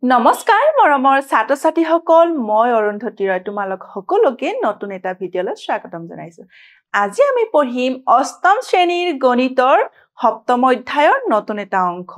নমস্কাৰ মৰমৰ ছাত্ৰ-ছাত্ৰীসকল মই অৰুন্ধতী ৰয় তোমালোক সকলোকে নতুন এটা ভিডিঅলৈ স্বাগতম জনাইছো আজি আমি পঢ়িম অষ্টম শ্ৰেণীৰ গণিতৰ সপ্তম অধ্যায়ৰ নতুন এটা অংশ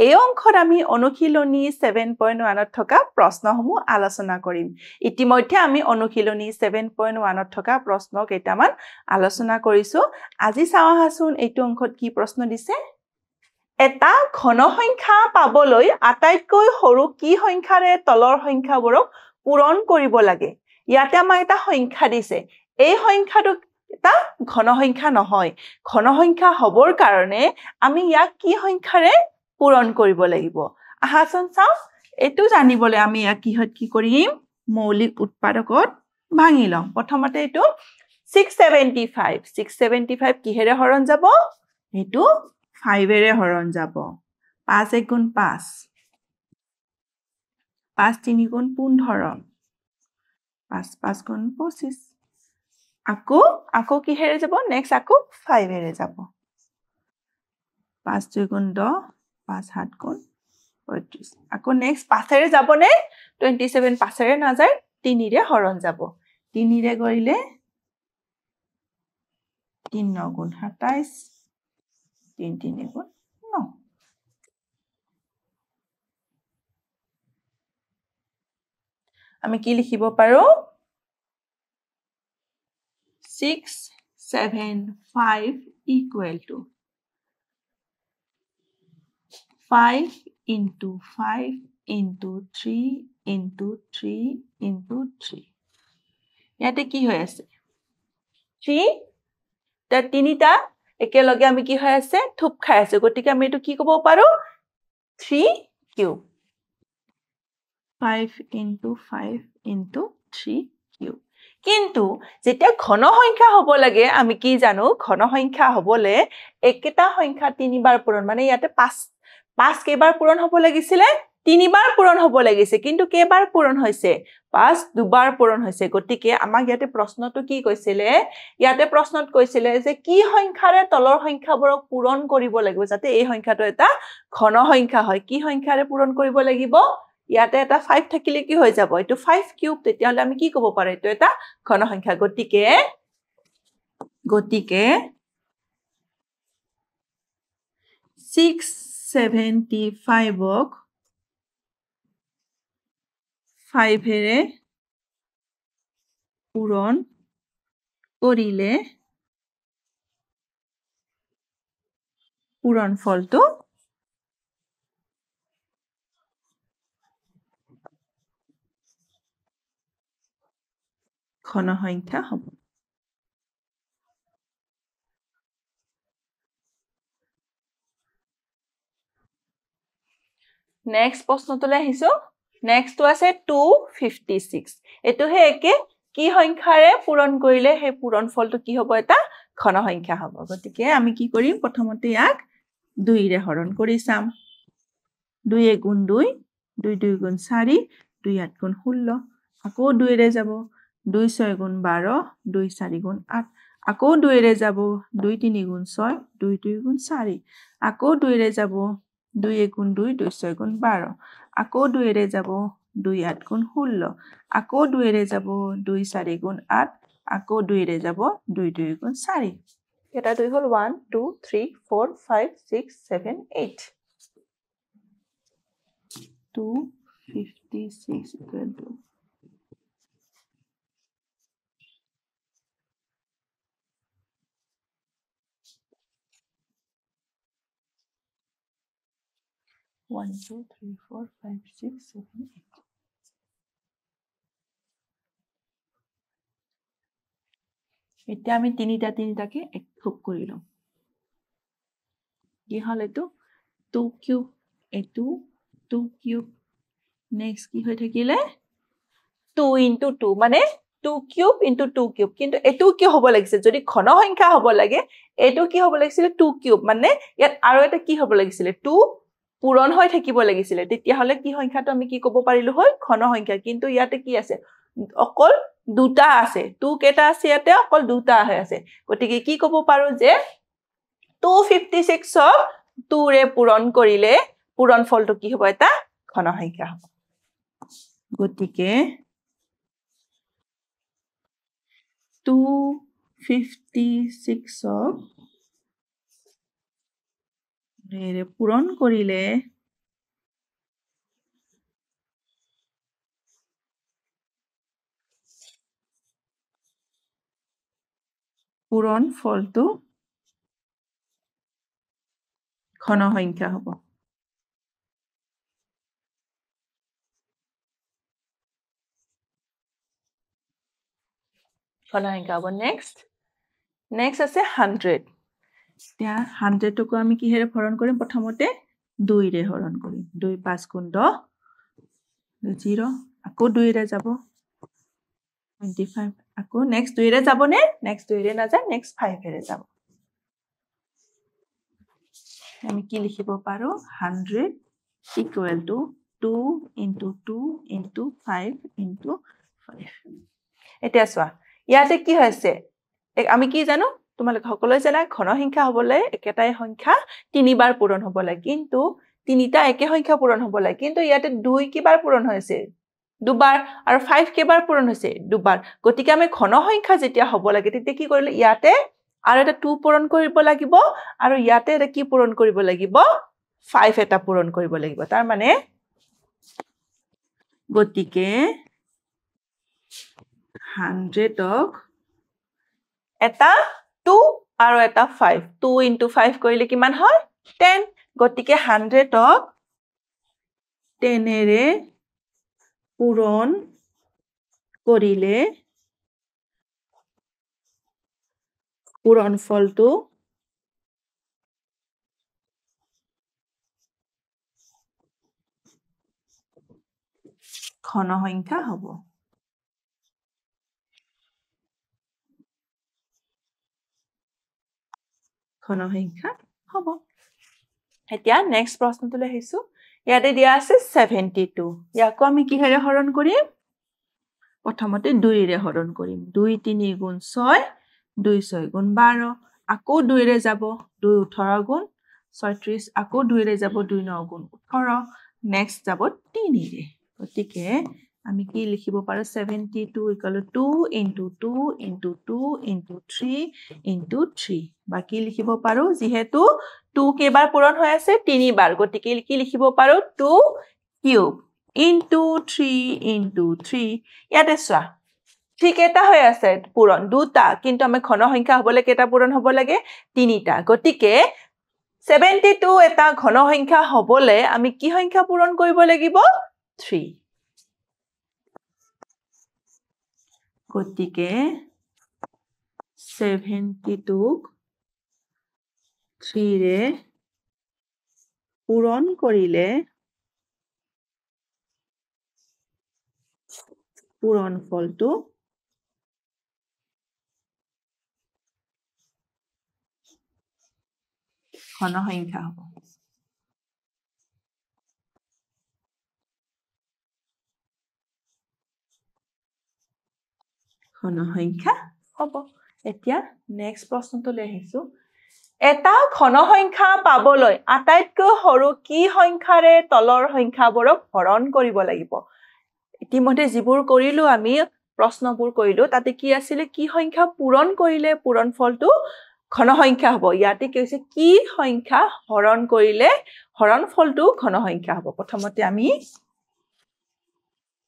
এই অংশত আমি অনুশীলনী 7.1 ত থকা প্ৰশ্নসমূহ আলোচনা কৰিম ইতিমধ্যে আমি অনুশীলনী 7.1 ত থকা প্ৰশ্ন কেইটামান আলোচনা কৰিছো আজি চাওঁ আহাচোন এইটো অংশত কি প্ৰশ্ন দিছে এটা ঘন সংখ্যা পাবলৈ আটাইতকৈ সৰু কি সংখ্যাৰে তলৰ সংখ্যাবোৰক পূৰণ কৰিব লাগে ইয়াতে আমাক এটা সংখ্যা দিছে এই সংখ্যাটো এটা ঘন সংখ্যা নহয় ঘন সংখ্যা হবৰ কাৰণে আমি ইয়াক কি সংখ্যাৰে পূৰণ কৰিব লাগিব আহাচোন চাও এটো জানিবলৈ আমি ইয়াক কি কৰিম মৌলিক উৎপাদকত ভাঙি লম প্ৰথমতে এটো 675 কিহেৰে হৰণ যাব এটো 5 এৰে হৰণ যাব 5 1 গুণ 5 5 3 গুণ 15 5 5 গুণ 25 আকৌ কিহেৰে যাব নেক্সট আকৌ 5 এৰে যাব 5 2 গুণ 10 5 7 গুণ 35 আকৌ নেক্সট 5 এৰে যাব নে 27 5 এৰে না যায় 3 ৰে হৰণ যাব 3 ৰে কৰিলে 3 9 গুণ 27 3 3 গুণ 9 আমি কি লিখিব পাৰো 675 equal to 5 into 5 into 3 into 3 into 3 ইয়াতে কি হৈ আছে 3 তা তিনিটা একেলগে আমি কি হৈ আছে থুপ খাই আছে গতিকে আমি এটো কি ক'ব পাৰো 3 কিউব 5 into 5 into 3 কিউব কিন্তু যেতিয়া ঘন সংখ্যা হ'ব লাগে আমি কি জানো ঘন সংখ্যা হ'বলে একেটা সংখ্যা তিনিবাৰ পূৰণ মানে ইয়াতে 5 কেইবাৰ পূৰণ হ'ব লাগিছিলে তিনিবাৰ পূৰণ হ'ব লাগিছে কিন্তু কেইবাৰ পূৰণ হৈছে 5 দুবাৰ পূৰণ হৈছে গতিকে আমাক ইয়াতে প্ৰশ্নটো কি কৈছিলে ইয়াতে প্ৰশ্নত কৈছিলে যে কি সংখ্যাৰে তলৰ সংখ্যাবোৰক পূৰণ কৰিব লাগিব যাতে এই সংখ্যাটো এটা ঘন সংখ্যা হয় কি সংখ্যাৰে পূৰণ কৰিব লাগিব ইয়াতে এটা 5 থাকিলে কি হৈ যাব এটো 5 কিউব তেতিয়াহলে আমি কি ক'ব পাৰো এটো এটা ঘন সংখ্যা গতিকে 675 ক 5 এৰে পূৰণ কৰিলে পূৰণ ফলটো ঘন সংখ্যা হ'ব নেক্সট প্ৰশ্নটোলৈ আহিছো নেক্সটটো আছে 256 এটো হে একে কি সংখ্যাৰে পূৰণ কৰিলে হে পূৰণ ফলটো কি হ'ব এটা ঘন সংখ্যা হ'ব গতিকে আমি কি কৰিম প্ৰথমতে ইয়াক 2 ৰে হৰণ কৰি চাম 2 গুণ 2 2 2 গুণ 4 2 8 গুণ 16 আকৌ 2 ৰে যাব 2 6 গুণ 12 2 4 গুণ 8 আকৌ 2 ৰে যাব 2 3 গুণ 6 2 2 গুণ 4 আকৌ 2 ৰে যাব 2 গুণ 2 2 6 গুণ 12 আকৌ 2 ৰে যাব 2 8 গুণ 16 আকৌ 2 ৰে যাব 2 4 গুণ 8 আকৌ 2 ৰে যাব 2 2 গুণ 4 এটা 2 হল 1 2 3 4 5 6 7 8 256 equal to 1 2 3 4 5 6 7 8 এতিয়া আমি তিনিটাকে একথুপ কৰি লম কি হল এটো 2 কিউব এটো 2 কিউব নেক্সট কি হৈ থাকিলে 2 into 2 মানে 2 কিউব into 2 কিউব কিন্তু এটো কি হ'ব লাগিছে যদি ঘন সংখ্যা হ'ব লাগে এটো কি হ'ব লাগিছিল 2 কিউব মানে ইয়াত আৰু এটা কি হ'ব লাগিছিল 2 পূৰণ হৈ থাকিব লাগিছিল তেতিয়া হলে কি সংখ্যাটো আমি কি ক'ব পাৰিলো হয় ঘন সংখ্যা কিন্তু ইয়াতে কি আছে অকল দুটা আছে 2 কেটা আছে ইয়াতে অকল দুটা আছে গতিকে কি ক'ব পাৰো যে 256 ক 2 ৰে পূৰণ কৰিলে পূৰণ ফলটো কি হ'ব এটা ঘন সংখ্যা হ'ব গতিকে 256 পূৰণ কৰিলে পূৰণ ফলটো ঘন সংখ্যা হ'ব ঘন সংখ্যা হ'ব নেক্সট আছে 100 এতিয়া 100 আমি কিহেৰে হৰণ কৰিম প্ৰথমতে 2 ৰে হৰণ কৰিম 2 5 গুণ 10 0 আকৌ 2 ৰে যাব 25 আকৌ নেক্সট 2 ৰে যাব নে নেক্সট 2 ৰে না যায় নেক্সট 5 ৰে যাব আমি কি লিখিব পাৰো 100 equal to 2 into 2 into 5 into 5 এতিয়া চোৱা ইয়াতে কি হৈছে আমি কি জানো তোমালোক সকলোৱে জানা ঘন সংখ্যা হ'বলে একেটাই সংখ্যা তিনিবাৰ পূৰণ হ'ব লাগে কিন্তু তিনিটা একে সংখ্যা পূৰণ হ'ব লাগে কিন্তু ইয়াতে 2 কিবাৰ পূৰণ হৈছে দুবাৰ আৰু 5 কেবাৰ পূৰণ হৈছে দুবাৰ গতিকে আমি ঘন সংখ্যা যেতিয়া হ'ব লাগে তেতিয়া কি কৰিলে ইয়াতে আৰু এটা 2 পূৰণ কৰিব লাগিব আৰু ইয়াতে এটা কি পূৰণ কৰিব লাগিব 5 এটা পূৰণ কৰিব লাগিব তাৰ মানে গতিকে 100ক এটা 2 আৰু এটা 5 2 into 5 কৰিলে কিমান হয় 10 গতিকে 100ক 10 ৰে পূৰণ কৰিলে পূৰণ ফলটো ঘন সংখ্যা হ'ব ঘন সংখ্যা হ'ব এতিয়া নেক্সট প্ৰশ্নটোলৈ আহিছো ইয়াতে দিয়া আছে 72 ইয়াকো আমি কিহেৰে হৰণ কৰিম প্ৰথমতে 2 ৰে হৰণ কৰিম 2 3 গুণ 6 2 6 গুণ 12 আকৌ 2 ৰে যাব 2 18 গুণ 36 আকৌ 2 ৰে যাব 2 9 গুণ 18 নেক্সট যাব 3 ৰে গতিকে আমি কি লিখিব পাৰো 72 equal to 2 into 2 into 2 into 3 into 3 বাকি লিখিব পাৰো যেহেতু 2 কেবাৰ পূৰণ হৈ আছে 3 বাৰ গতিকে কি লিখিব পাৰো 2 কিউব into 3 into 3 ইয়াতে চোৱা ঠিক এটা হৈ আছে পূৰণ দুটা কিন্তু আমি ঘন সংখ্যা হ'বলে কেটা পূৰণ হ'ব লাগে তিনিটা গতিকে 72 এটা ঘন সংখ্যা হ'বলে আমি কি সংখ্যা পূৰণ কৰিব লাগিব 3 গতিকে 72 3 ৰে পূৰণ কৰিলে পূৰণ ফলটো ঘন সংখ্যা হ'ব ঘন সংখ্যা হ'ব এতিয়া নেক্সট প্ৰশ্নটোলৈ আহিছো এটা ঘন সংখ্যা পাবলৈ আটাইতকৈ সৰু কি সংখ্যাৰে তলৰ সংখ্যাবোৰক হৰণ কৰিব লাগিব ইতিমধ্যে যিবোৰ কৰিলো আমি প্ৰশ্নবোৰ কৰিলো তাতে কি আছিল কি সংখ্যা পূৰণ কৰিলে পূৰণ ফলটো ঘন সংখ্যা হ'ব ইয়াতে কি হৈছে কি সংখ্যা হৰণ কৰিলে হৰণ ফলটো ঘন সংখ্যা হ'ব প্ৰথমতে আমি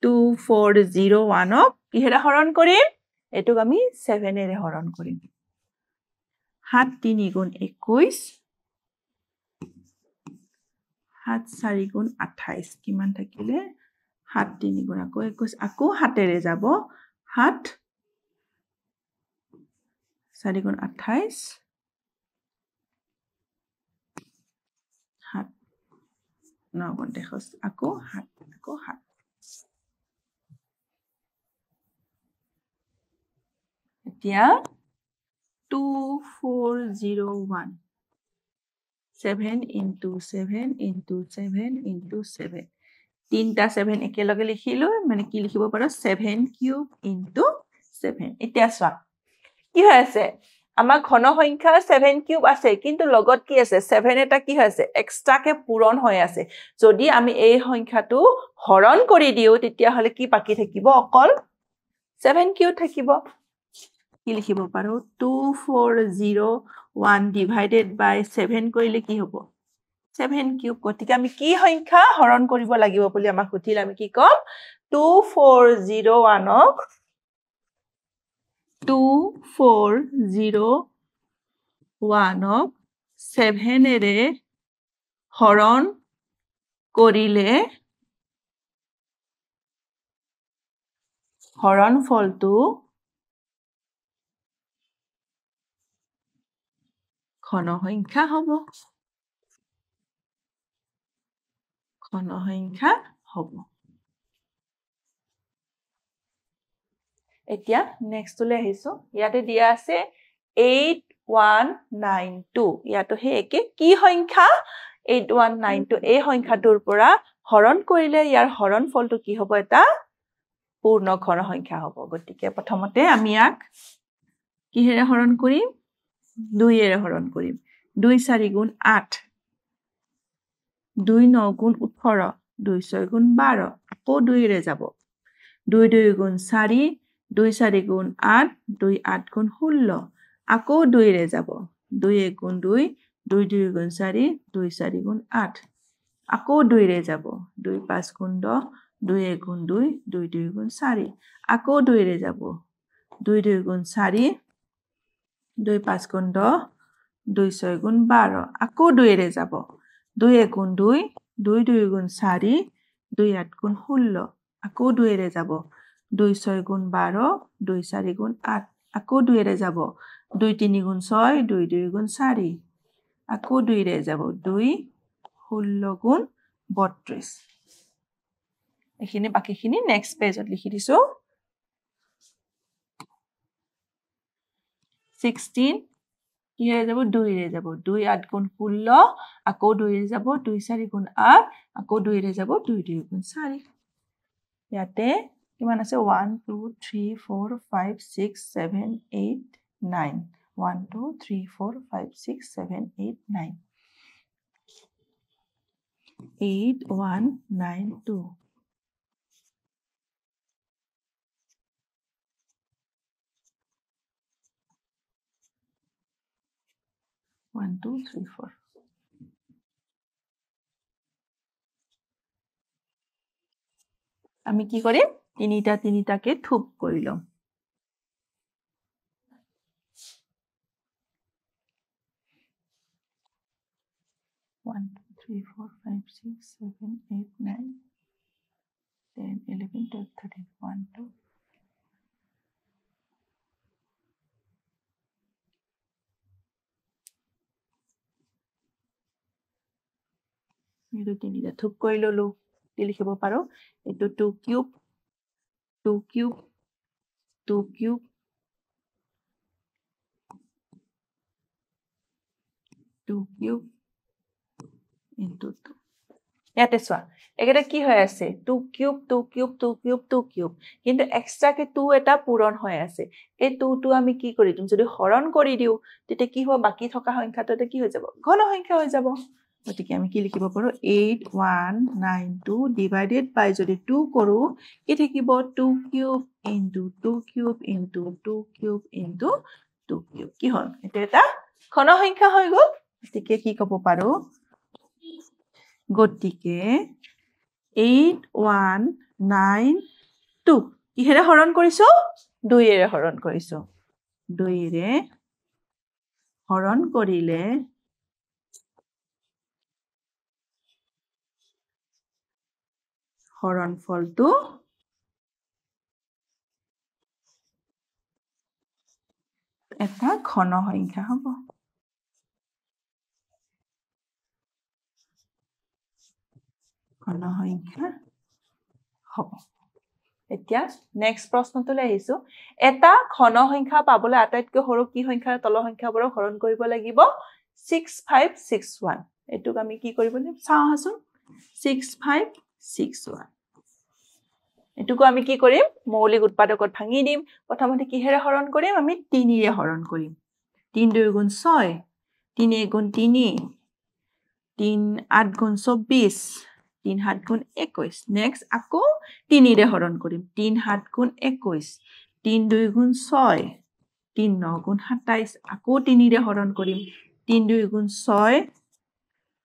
2401ক কিহেৰে হৰণ কৰিম এটোক আমি 7 ৰে হৰণ কৰিম 7 3 গুণ 21 7 4 গুণ 28 কিমান থাকিলে 7 3 গুণ আকৌ 21 আকৌ 7 ৰে যাব 7 4 গুণ 28 7 9 গুণ 23 আকৌ 7 আকৌ 7 এতিয়া 2401 7 into 7 into 7 into 7 তিনটা 7 একেলগে লিখিলো মানে কি লিখিব পাৰো 7 কিউব into 7 এতিয়া চোৱা কি হৈ আছে আমাৰ ঘন সংখ্যা 7 কিউব আছে কিন্তু লগত কি আছে 7 এটা কি আছে এক্সট্ৰাকে পূৰণ হৈ আছে যদি আমি এই সংখ্যাটো হৰণ কৰি দিও তেতিয়া হলে কি বাকি থাকিব অকল 7 কিউব থাকিব কি লিখিব পাৰো 2401 ডিভাইডেড বাই 7 কৰিলে কি হ'ব 7 কিউব গতিকে আমি কি সংখ্যা হৰণ কৰিব লাগিব বুলি আমাক সুধিল আমি কি কম 2401 ক 2401 ক 7 এৰে হৰণ কৰিলে হৰণ ফলটো ঘন সংখ্যা হ'ব ঘন সংখ্যা হ'ব এতিয়া নেক্সটলে আহিছো ইয়াতে দিয়া আছে 8192 ইয়াতো হে একে কি সংখ্যা 8192 এই সংখ্যাটোৰ পৰা হৰণ কৰিলে ইয়াৰ হৰণ ফলটো কি হ'ব এটা পূৰ্ণ ঘন সংখ্যা হ'ব গতিকে প্ৰথমতে আমি ইয়াক কিহেৰে হৰণ কৰিম 2 এৰে হৰণ কৰিম 2 4 গুণ 8 2 9 গুণ 18 2 6 গুণ 12 আকৌ 2 এৰে যাব 2 2 গুণ 4 2 4 গুণ 8 2 8 গুণ 16 আকৌ 2 এৰে যাব 2 1 গুণ 2 2 2 গুণ 4 2 4 গুণ 8 আকৌ 2 এৰে যাব 2 5 গুণ 10 2 1 গুণ 2 2 2 গুণ 4 আকৌ 2 এৰে যাব 2 2 গুণ 4 2 5 গুণ 10 2 6 গুণ 12 আকৌ 2 এৰে যাব 2 1 গুণ 2 2 2 গুণ 4 2 8 গুণ 16 আকৌ 2 এৰে যাব 2 6 গুণ 12 2 4 গুণ 8 আকৌ 2 এৰে যাব 2 3 গুণ 6 2 2 গুণ 4 আকৌ 2 এৰে যাব 2 16 গুণ 32 এখিনি বাকিখিনি নেক্সট পেজত লিখি দিছো 16 কিহেৰে যাব 2 এৰে যাব 2 8 গুণ 16 আকৌ 2 এৰে যাব 2 4 গুণ 8 আকৌ 2 এৰে যাব 2 2 গুণ 4 ইয়াতে কিমান আছে 1 2 3 4 5 6 7 8 9 1 2 3 4 5 6 7 8 9 8192 1 2 3 4 আমি কি কৰিম তিনিটা তিনিটাকে থুপ কৰি লম 1 2 3 4 5 6 7 8 9 10 11 12 13 1 2 এইটো তিনিটা থুপ কৰি ললো কি লিখিব পাৰো এইটো 2 cube 2 cube 2 cube 2 cube into 2 ইয়াতে চোৱা একেটা কি হৈ আছে 2 কিউব 2 কিউব 2 কিউব 2 কিউব কিন্তু এক্সট্ৰা কে 2 এটা পূৰণ হৈ আছে এই 2 টো আমি কি কৰি দিম যদি হৰণ কৰি দিও তেতিয়া কি হ'ব বাকি থকা সংখ্যাটোতে কি হৈ যাব ঘন সংখ্যা হৈ যাব গতিকে আমি কি লিখিব পাৰো 8192 ডিভাইডেড বাই যদি 2 কৰো কি থাকিব 2 cube into 2 cube into 2 cube into 2 cube কি হ'ল এটা এটা ঘন সংখ্যা হৈ গ'ল গতিকে কি ক'ব পাৰো গতিকে 8192 কিহেৰে হৰণ কৰিছো 2 এৰে হৰণ কৰিছো 2 এৰে হৰণ কৰিলে হৰণ ফলটো এটা ঘন সংখ্যা হ'ব ঘন সংখ্যা হ'ব এতিয়া নেক্সট প্ৰশ্নটোলৈ আহিছো এটা ঘন সংখ্যা পাবলৈ আটাইতকৈ সৰু কি সংখ্যাৰ তলৰ সংখ্যাবোৰক হৰণ কৰিব লাগিব 6561 এটুক আমি কি কৰিব লাগিব চাও হাসুন 6561 এটুকু আমি কি কৰিম মৌলিক উৎপাদকত ভাঙি দিম প্ৰথমতে কিহেৰে হৰণ কৰিম আমি 3 ৰে হৰণ কৰিম 3 2 গুণ 6 3 1 গুণ 3 3 8 গুণ 24 3 7 গুণ 21 নেক্সট আকৌ 3 ৰে হৰণ কৰিম 3 7 গুণ 21 3 2 গুণ 6 3 9 গুণ 27 আকৌ 3 ৰে হৰণ কৰিম 3 2 গুণ 6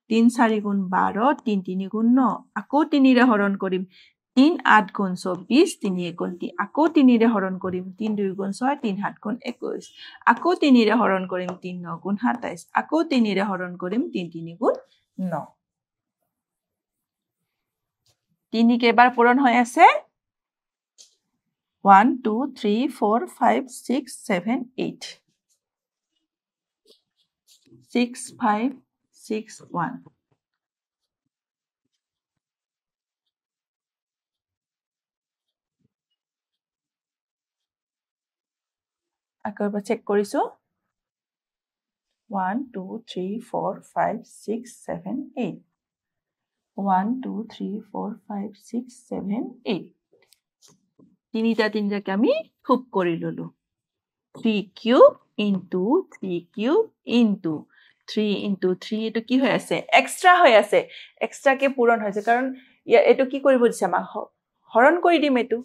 3 4 গুণ 12 3 3 গুণ 9 আকৌ 3 ৰে হৰণ কৰিম 3 8 গুণ 24 3 1 গুণ 3 আকৌ 3 ৰে হৰণ কৰিম 3 2 গুণ 6 3 7 গুণ 21 আকৌ 3 ৰে হৰণ কৰিম 3 9 গুণ 27 আকৌ 3 ৰে হৰণ কৰিম 3 3 গুণ 9 3 কেইবাৰ পূৰণ হৈ আছে 1 2 3 4 5 6 7 8 6 5 6 1 আকৌ এবাৰ চেক কৰিছো 1 2 3 4 5 6 7 8 1 2 3 4 5 6 7 8 তিনিটাকে আমি খুব কৰি ললো 3 cube into 3 cube into 3 into 3 এটো কি হৈ আছে এক্সট্ৰা হৈ আছে এক্সট্ৰা কে পূৰণ হৈছে কাৰণ এটো কি কৰিব দিছে আমাক হৰণ কৰি দিম এটো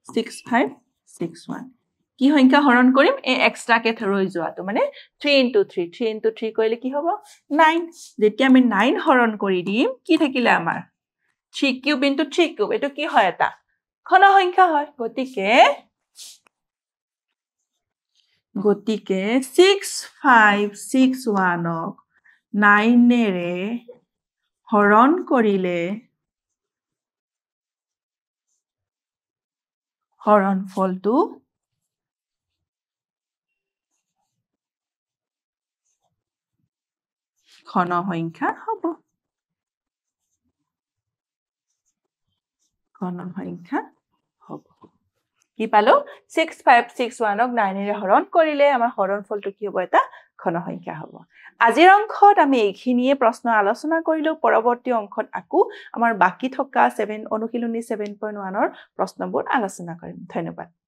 6 5 6 1 কি সংখ্যা হৰণ কৰিম এই এক্সট্ৰা কে ৰৈ যোৱাটো মানে 3 into 3 3 into 3 কৰিলে কি হ'ব 9 যেতিয়া আমি 9 হৰণ কৰি দিম কি থাকিলে আমাৰ 3 কিউব into 3 কিউব এটো কি হয় এটা ঘন সংখ্যা হয় গতিকে 6 5 6 1 ক 9 ৰে হৰণ কৰিলে হৰণ ফলটো ঘন সংখ্যা হ'ব ঘন সংখ্যা হ'ব কি পালো 6 5 6 1 ক 9 ৰে হৰণ কৰিলে আমাৰ হৰণ ফলটো কি হ'ব এটা ঘন সংখ্যা হ'ব আজিৰ অংকত আমি এইখিনিয়ে প্ৰশ্ন আলোচনা কৰিলো পৰৱৰ্তী অংকত আকৌ আমাৰ বাকি থকা অনুশীলনী 7.1 ৰ প্ৰশ্নবোৰ আলোচনা কৰিম ধন্যবাদ